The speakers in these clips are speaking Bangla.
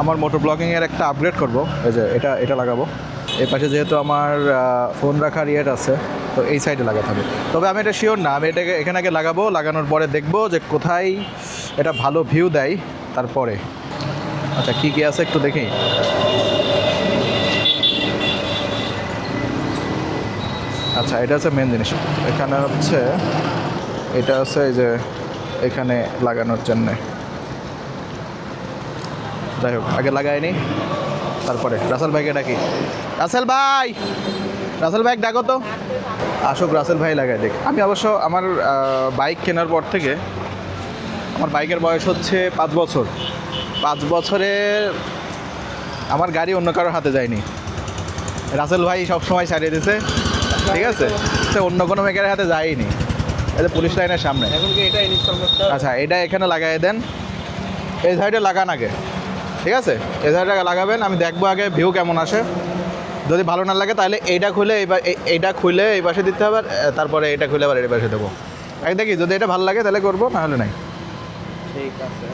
আমার মোটর ব্লগিংয়ের একটা আপগ্রেড করব, এই যে এটা লাগাবো। এই পাশে যেহেতু আমার ফোন রাখার ইয়েট আছে, তো এই সাইডে লাগাতে হবে। তবে আমি এটা শিওর না, আমি এটাকে এখানে আগে লাগাবো, লাগানোর পরে দেখবো যে কোথায় এটা ভালো ভিউ দেয় তারপরে। আচ্ছা কী কী আছে একটু দেখি। আচ্ছা এটা হচ্ছে মেন জিনিস, এখানে হচ্ছে এটা আছে এই যে এখানে লাগানোর জন্যে। যাই হোক আগে লাগাইনি, তারপরে রাসেল ভাইকে ডাকি। রাসেল ভাই ডাকো তো, আসুক রাসেল ভাই লাগাই দেখ। আমি অবশ্য আমার বাইক কেনার পর থেকে আমার বাইকের বয়স হচ্ছে 5 বছর। 5 বছরে আমার গাড়ি অন্য কারোর হাতে যায়নি, রাসেল ভাই সবসময় ছাড়িয়ে দিয়েছে, ঠিক আছে? সে অন্য কোনো মেকারের হাতে যায়নি। এটা পুলিশ লাইনের সামনে। এখন কি এটা ইনস্টল করতে হবে? আচ্ছা এটা এখানে লাগাই দেন, এই সাইডে লাগান আগে, ঠিক আছে? এই সাইডে লাগাবেন, আমি দেখবো আগে ভিউ কেমন আসে। যদি ভালো না লাগে তাহলে এইটা খুলে এইটা খুলে এই পাশে দিতে হবে, তারপরে এটা খুলে আবার এই পাশে দেবো। আগে দেখি যদি এটা ভালো লাগে তাহলে করবো, নাহলে নাই। ঠিক আছে।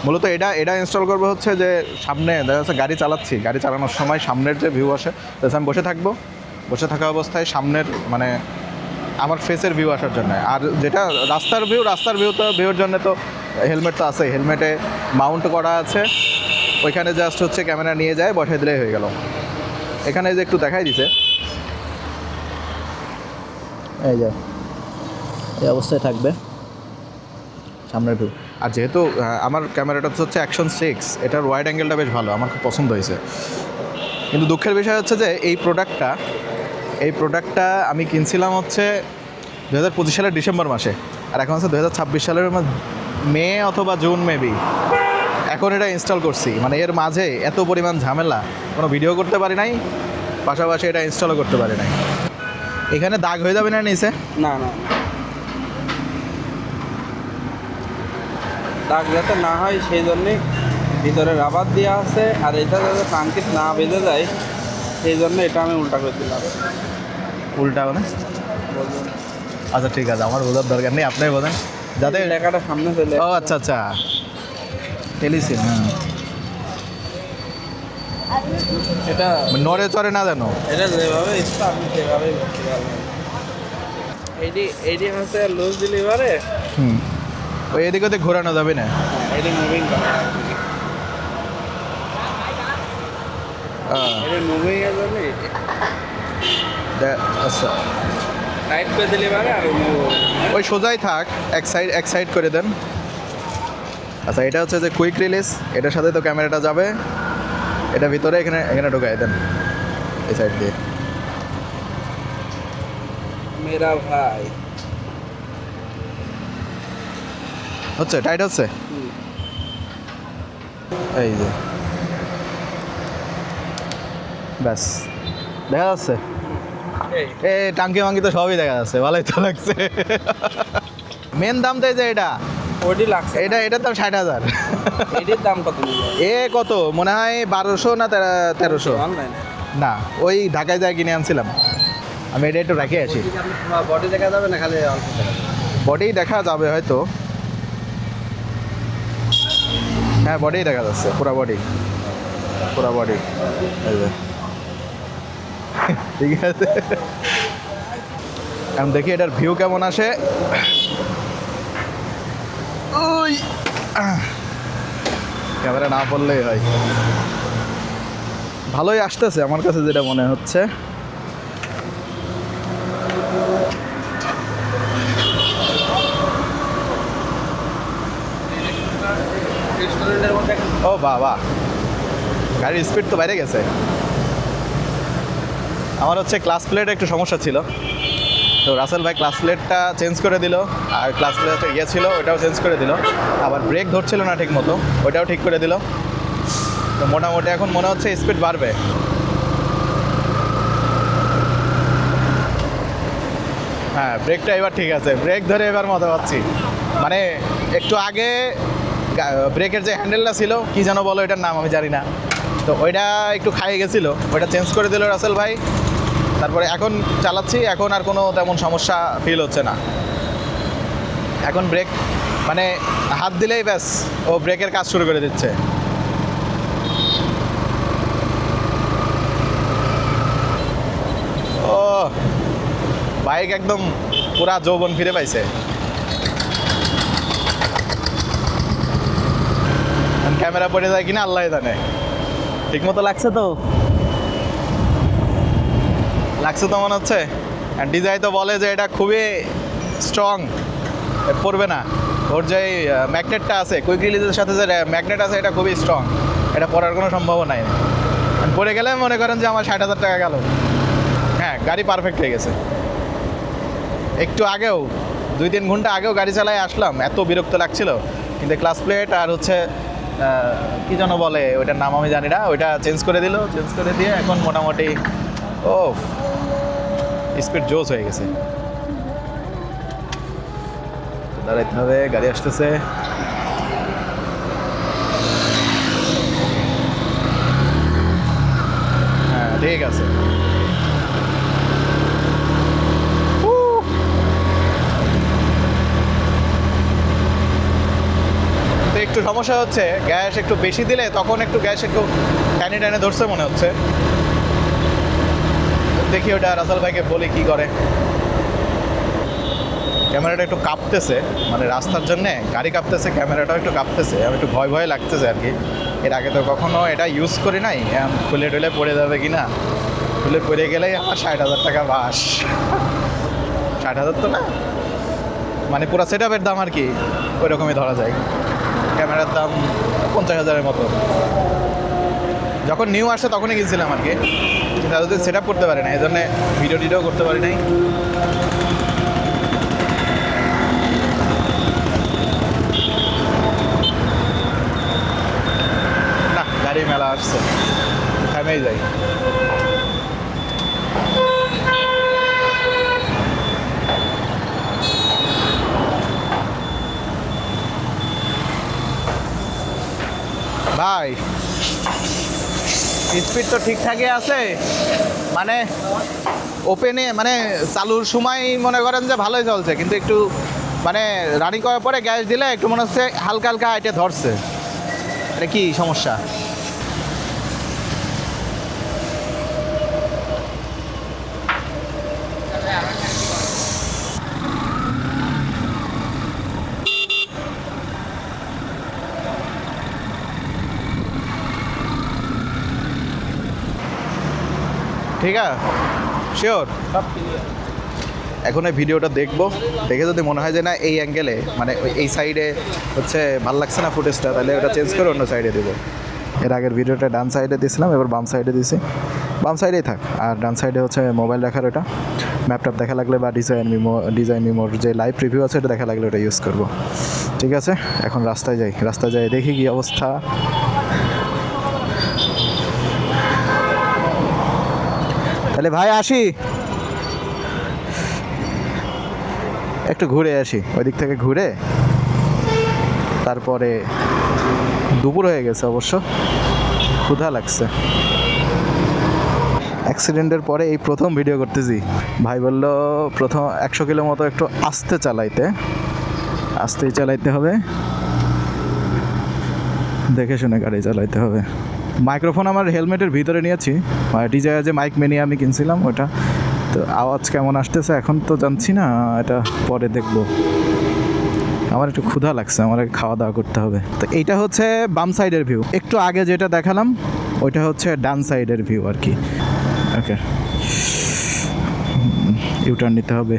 মূলত এটা ইনস্টল করবো হচ্ছে যে সামনে দেখা যাচ্ছে গাড়ি চালাচ্ছি, গাড়ি চালানোর সময় সামনের যে ভিউ আসে, তাহলে আমি বসে থাকবো, বসে থাকা অবস্থায় সামনের মানে আমার ফেসের ভিউ আসার জন্য। আর যেটা রাস্তার ভিউর জন্য তো হেলমেট তো আছে, হেলমেটে মাউন্ট করা আছে, ওইখানে জাস্ট হচ্ছে ক্যামেরা নিয়ে যায় বসাই দিলেই হয়ে গেল। এখানে যে একটু দেখাই দিছে, এই যে এই অবস্থায় থাকবে সামনের ভিউ। আর যেহেতু আমার ক্যামেরাটা হচ্ছে অ্যাকশন 6, এটার ওয়াইড অ্যাঙ্গেলটা বেশ ভালো, আমার খুব পছন্দ হয়েছে। কিন্তু দুঃখের বিষয় হচ্ছে যে এই প্রোডাক্টটা আমি কিনছিলাম হচ্ছে 2025 সালের ডিসেম্বর মাসে, আর এখন হচ্ছে 2026 সালের মে অথবা জুন মেবি। এখন এটা ইনস্টল করছি, মানে এর মাঝে এত পরিমাণ ঝামেলা, কোনো ভিডিও করতে পারি নাই, পাশাপাশি এটা ইনস্টলও করতে পারি নাই। এখানে দাগ হয়ে যাবে না নিচে? না না, দাগ যাতে না হয় সেই জন্যে ভিতরে রাবার দেওয়া আছে, আর এটা যাতে টাঙ্কিত না বেঁধে যায় সেই জন্য এটা আমি উল্টা করে দিলাম। উল্টা মানে? আচ্ছা ঠিক আছে, আমার বোঝার দরকার নেই, আপনি বোঝেন যাতে লেখাটা সামনে চলে। ও আচ্ছা আচ্ছা, টেলিসিন। এটা নড়ে চড়ে না জানো? এটা যেভাবে ইচ্ছা আপনি সেভাবেই করতে পারবেন। এইটি হচ্ছে লুজ ডেলিভারে। ওই এদিক ওদিক ঘোরানো যাবে না? এটি মুভিং করে, এটা মুভিং এর জন্য আচ্ছা টাইট করে ডেলিভারে আর মুভ। ওই সোজাই থাক, এক সাইড করে দেন। আচ্ছা এটা হচ্ছে যে কুইক রিলিজ, এটার সাথে তো ক্যামেরাটা যাবে, এটা ভিতরে এখানে ঢোকাই দেন এই সাইড দিয়ে। মেরা ভাই হচ্ছে টাইট হচ্ছে, এই যে ব্যাস দেখা যাচ্ছে। এই টাঙ্কি মাঙ্কি তো সবই দেখা যাচ্ছে, ভালোই তো লাগছে। মেন দাম তো এই যে এটা ওটি লাগছে। এটার দাম 60,000। এটির দাম কত? এ কত মনে হয় 1200 না 1300? অনলাইন না, ওই ঢাকায় যায় কিনে আনছিলাম আমি। এটা একটু রেখে আসি। বডি দেখা যাবে না, খালি অল্প দেখা যাবে? বডি দেখা যাবে হয়তো, হ্যাঁ বডি দেখা যাচ্ছে, পুরা বডি ঠিক আছে। এখন দেখি এটার ভিউ কেমন আসে। ওই ক্যামেরা না পড়লেই হয়। ভালোই আসতেছে আমার কাছে যেটা মনে হচ্ছে। ও বাবা, গাড়ির স্পিড তো বাইরে গেছে। আমার হচ্ছে ক্লাস প্লেটে একটু সমস্যা ছিল, তো রাসেল ভাই ক্লাস প্লেটটা চেঞ্জ করে দিল, আর ক্লাস প্লেটটা ইয়ে ছিল ওটাও চেঞ্জ করে দিল, আবার ব্রেক ধরছিল না ঠিক মতো, ওটাও ঠিক করে দিল। তো মোটামুটি এখন মনে হচ্ছে স্পিড বাড়বে। হ্যাঁ ব্রেকটা এবার ঠিক আছে, ব্রেক ধরে এবার মজা পাচ্ছি। মানে একটু আগে ব্রেকের যে হ্যান্ডেলটা ছিল কি যেন বলো, এটার নাম আমি জানি না, তো ওইটা একটু খাইয়ে গেছিলো, ওইটা চেঞ্জ করে দিল রাসেল ভাই। তারপরে এখন চালাচ্ছি, এখন আর কোনো তেমন সমস্যা ফিল হচ্ছে না। এখন ব্রেক মানে হাত দিলেই ব্যাস ও ব্রেকের কাজ শুরু করে দিচ্ছে। বাইক একদম পুরা যৌবন ফিরে পাইছে। ক্যামেরা পড়ে যায় কিনা আল্লাহ জানে। ঠিক মতো লাগছে তো? লাগছে তো মনে হচ্ছে। আর ডিজাই তো বলে যে এটা খুবই স্ট্রং, পড়বে না। ওর যে ম্যাগনেটটা আছে, কুইক রিলিজের সাথে যে ম্যাগনেট আছে, এটা খুবই স্ট্রং, এটা পড়ার কোনো সম্ভাবনা নাই। পড়ে গেলে মনে করেন যে আমার 60,000 টাকা গেল। হ্যাঁ, গাড়ি পারফেক্ট হয়ে গেছে। একটু আগেও 2-3 ঘন্টা আগেও গাড়ি চালায় আসলাম, এত বিরক্ত লাগছিল, কিন্তু ক্লাস প্লেট আর হচ্ছে কি যেন বলে ওইটার নাম আমি জানি না, ওইটা চেঞ্জ করে দিল। চেঞ্জ করে দিয়ে এখন মোটামুটি ও স্পিড জোস হয়ে গেছে। দাঁড়াইতে হবে, গাড়ি আসতেছে। হ্যাঁ ঠিক আছে। তো একটু সমস্যা হচ্ছে, গ্যাস একটু বেশি দিলে তখন একটু গ্যাস একটু টানে টানে ধরছে মনে হচ্ছে। দেখি ওটা রাসেল ভাইকে বলি কি করে। ক্যামেরাটা একটু কাঁপতেছে, মানে রাস্তার জন্যে গাড়ি কাঁপতেছে, ক্যামেরাটাও একটু কাঁপতেছে। আমি একটু ভয় ভয় লাগতেছে আর কি। এর আগে তো কখনো এটা ইউজ করি নাই, খুলে টুলে পড়ে যাবে কি না। খুলে পড়ে গেলেই আমার 60,000 টাকা বাস। 60,000 তো না, মানে পুরো সেট আপের দাম আর কি, ওই রকমই ধরা যায়। ক্যামেরার দাম 50,000-এর মতো। যখন নিউ আসছে তখনই কিনছিলাম আর কি, কিন্তু এতদিন সেট আপ করতে পারি না, এই জন্যে ভিডিও টিডিও করতে পারি নাই। না, গাড়ি মেলা আসছে, থামেই যাই। ভাই স্পিড তো ঠিকঠাকই আছে, মানে ওপেনে মানে চালুর সময় মনে করেন যে ভালোই চলছে, কিন্তু একটু মানে রানিং করার পরে গ্যাস দিলে একটু মনে হচ্ছে হালকা হালকা এটা ধরছে। এটা কি সমস্যা? ঠিক আছে, শিওর। এখন এই ভিডিওটা দেখবো, দেখে যদি মনে হয় যে না এই অ্যাঙ্গেলে মানে এই সাইডে হচ্ছে ভালো লাগছে না ফুটেজটা, তাহলে ওটা চেঞ্জ করে অন্য সাইডে দেবো। এর আগের ভিডিওটা ডান সাইডে দিয়েছিলাম, এবার বাম সাইডে দিয়েছি। বাম সাইডেই থাক, আর ডান সাইডে হচ্ছে মোবাইল রাখার, ওটা ল্যাপটপ দেখা লাগলে বা ডিজাইন মিমোর যে লাইভ রিভিউ আছে ওটা দেখা লাগলে ওটা ইউজ করব। ঠিক আছে, এখন রাস্তায় যাই দেখি কি অবস্থা। তাহলে ভাই আসি, একটু ঘুরে আসি, ওই দিক থেকে ঘুরে তারপরে। দুপুর হয়ে গেছে অবশ্য, ক্ষুধা লাগছে। অ্যাক্সিডেন্টের পরে এই প্রথম ভিডিও করতেছি। ভাই বলল প্রথম 100 কিলো মতো একটু আস্তেই চালাইতে হবে, দেখে শুনে গাড়ি চালাইতে হবে। মাইক্রোফোন আমার হেলমেটের ভিতরে নিয়েছি, ডিজায়ার যে মাইক মেনিয়ে আমি কিনছিলাম ওটা। তো আওয়াজ কেমন আসতেছে এখন তো জানছি না, এটা পরে দেখবো। আমার একটু ক্ষুধা লাগছে, আমার খাওয়া দাওয়া করতে হবে। তো এইটা হচ্ছে বাম সাইডের ভিউ, একটু আগে যেটা দেখালাম ওইটা হচ্ছে ডান সাইডের ভিউ আর কি। ওকে, ইউটার্ন নিতে হবে।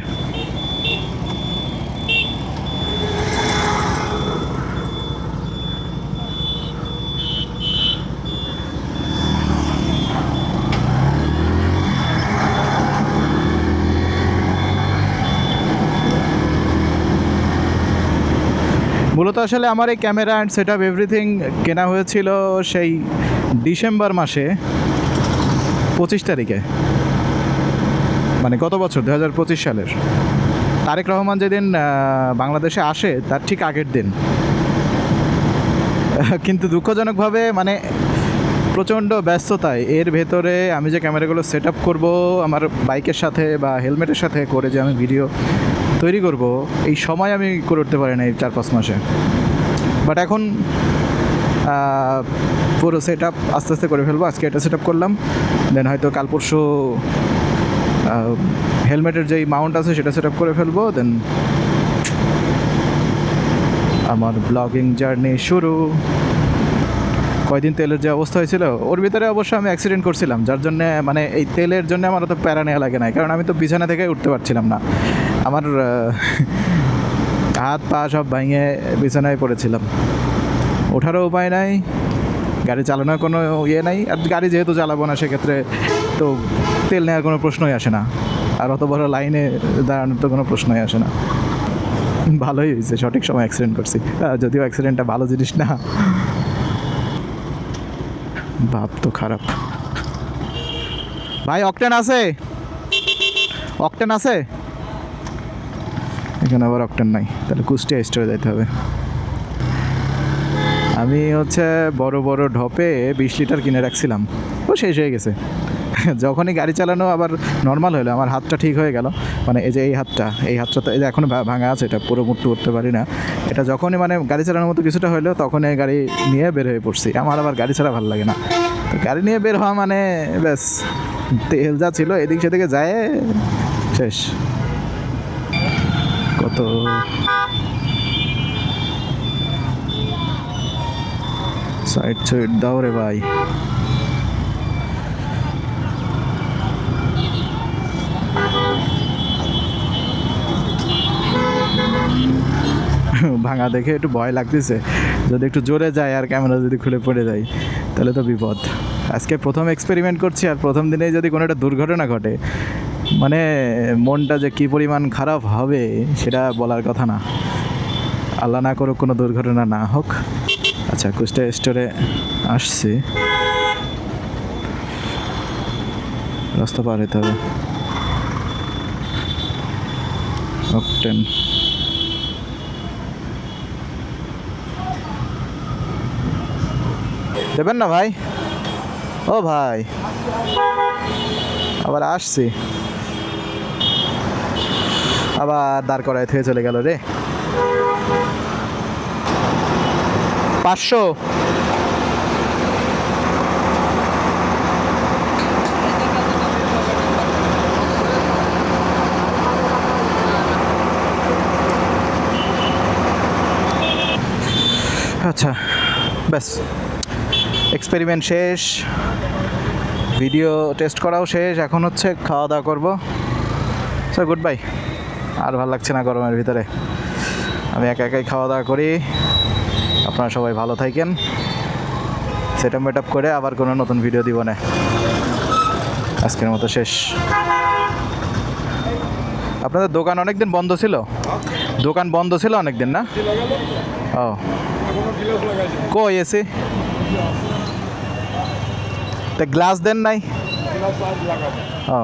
মূলত আসলে আমার এই camera and set up everything কেনা হয়েছিল সেই ডিসেম্বর মাসে 25 তারিখে, মানে গত বছর 2025 সালের। তারেক রহমান যেদিন বাংলাদেশে আসে তার ঠিক আগের দিন। কিন্তু দুঃখজনকভাবে মানে প্রচণ্ড ব্যস্ততায় এর ভেতরে আমি যে ক্যামেরাগুলো সেট আপ করবো আমার বাইকের সাথে বা হেলমেটের সাথে করে যে আমি ভিডিও তৈরি করব, এই সময় আমি করে উঠতে পারি না এই 4-5 মাসে। বাট এখন পুরো সেট আপ আস্তে আস্তে করে ফেলবো। আজকে এটা সেট আপ করলাম, দেন হয়তো কাল পরশু হেলমেটের যেই মাউন্ট আছে সেটা সেট আপ করে ফেলবো, দেন আমার ব্লগিং জার্নি শুরু। কয়দিন তেলের যে অবস্থা হয়েছিল ওর ভিতরে অবশ্য আমি অ্যাক্সিডেন্ট করছিলাম, যার জন্য মানে এই তেলের জন্য আমার অত প্যারা নেওয়া লাগে না, কারণ আমি তো বিছানা থেকে উঠতে পারছিলাম না। আমার হাত পা সব ভেঙে বিছানায় পড়েছিলাম, ওঠারও উপায় নাই, গাড়ি চালানোর কোনো ইয়ে নাই। আর গাড়ি যেহেতু চালাবো না সেক্ষেত্রে তো তেল নেওয়ার কোনো প্রশ্নই আসে না, আর অত বড় লাইনে দাঁড়ানোর তো কোনো প্রশ্নই আসে না। ভালোই হয়েছে, সঠিক সময় অ্যাক্সিডেন্ট করছি, যদিও অ্যাক্সিডেন্টটা ভালো জিনিস না, ভাব তো খারাপ। ভাই অকটেন আছে? অকটেন আছে? এখানে আবার অকটেন নাই, তাহলে কুষ্টিয়া স্টোরে যেতে হবে। আমি হচ্ছে বড় বড় ঢপে 20 লিটার কিনে রাখছিলাম, ও শেষ হয়ে গেছে। যখনই গাড়ি চালানো আবার নর্মাল হলো, আমার হাতটা ঠিক হয়ে গেল, মানে এই যে এই হাতটা তো এই যে এখনও ভাঙা আছে, এটা পুরো মুট্টু করতে পারি না। এটা যখনই মানে গাড়ি চালানোর মতো কিছুটা হলো তখনই গাড়ি নিয়ে বের হয়ে পড়ছি। আমার আবার গাড়ি ছাড়া ভালো লাগে না, তো গাড়ি নিয়ে বের হওয়া মানে ব্যাস, তেল যা ছিল এদিক সেদিকে যায় শেষ। কত সাইড সাইড দাও রে ভাই। ভাঙা দেখে একটু ভয় লাগতেছে, যদি একটু জোরে যায় আর ক্যামেরা যদি খুলে পড়ে যায় তাহলে তো বিপদ। আজকে প্রথম এক্সপেরিমেন্ট করছি, আর প্রথম দিনেই যদি কোনো একটা দুর্ঘটনা ঘটে, মানে মনটা যে কী পরিমাণ খারাপ হবে সেটা বলার কথা না। আল্লাহ না করুক কোনো দুর্ঘটনা না হোক। আচ্ছা, কুষ্টিয়া স্টোরে আসছি, রাস্তা পার হতে হবে। অকটেন দেবেন না ভাই? ও ভাই, আবার আসছি, আবার দাঁড় করায় থেকে চলে গেল রে। 500। আচ্ছা ব্যাস, এক্সপেরিমেন্ট শেষ, ভিডিও টেস্ট করাও শেষ, এখন হচ্ছে খাওয়া দাওয়া করবো। সো গুড বাই, আর ভালো লাগছে না গরমের ভিতরে, আমি একা একাই খাওয়া দাওয়া করি। আপনারা সবাই ভালো থাকেন, সেট আপ করে আবার কোনো নতুন ভিডিও দিব না, আজকের মতো শেষ। আপনাদের দোকান অনেক দিন বন্ধ ছিল? দোকান বন্ধ ছিল অনেক দিন না? ও কই এসি তা গ্লাস দেন নাই? ও